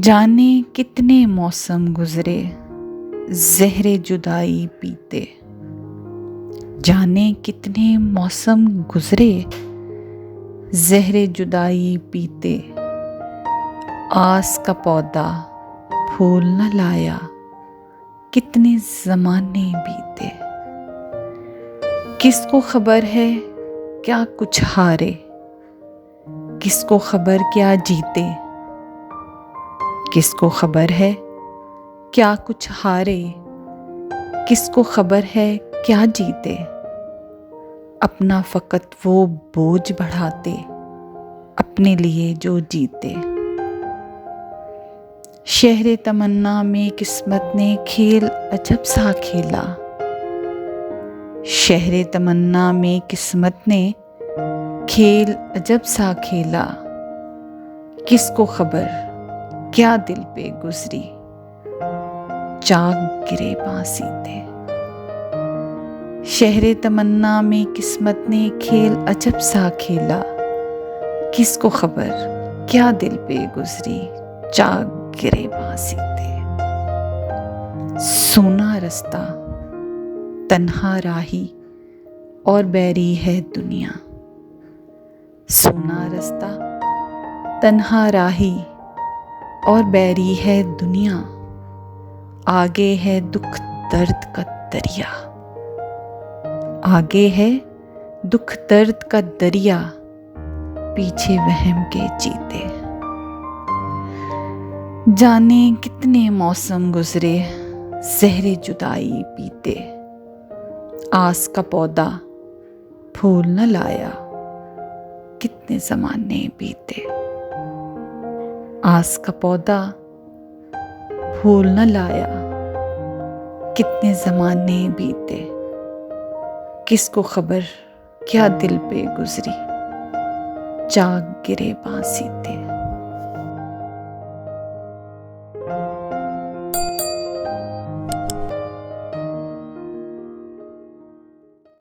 जाने कितने मौसम गुजरे ज़हरे जुदाई पीते। जाने कितने मौसम गुजरे ज़हरे जुदाई पीते। आस का पौधा फूल न लाया, कितने ज़माने बीते। किसको खबर है क्या कुछ हारे, किसको खबर क्या जीते। किसको खबर है क्या कुछ हारे, किसको खबर है क्या जीते। अपना फ़कत वो बोझ बढ़ाते, अपने लिए जो जीते। शहरे तमन्ना में किस्मत ने खेल अजब सा खेला। शहरे तमन्ना में किस्मत ने खेल अजब सा खेला। किसको खबर क्या दिल पे गुजरी, चाक गिरे बांसीते। शहरे तमन्ना में किस्मत ने खेल अजब सा खेला। किसको खबर क्या दिल पे गुजरी, चाक गिरे बांसीते। सूना रास्ता तन्हा राही और बैरी है दुनिया। सूना रास्ता तन्हा राही और बैरी है दुनिया। आगे है दुख दर्द का दरिया, आगे है दुख दर्द का दरिया। पीछे वहम के चीते। जाने कितने मौसम गुजरे ज़हरे जुदाई पीते। आस का पौधा फूल न लाया, कितने ज़माने बीते। आस का पौधा फूल न लाया, कितने ज़माने बीते। किसको खबर क्या दिल पे गुजरी, चाक गिरे बांसीते।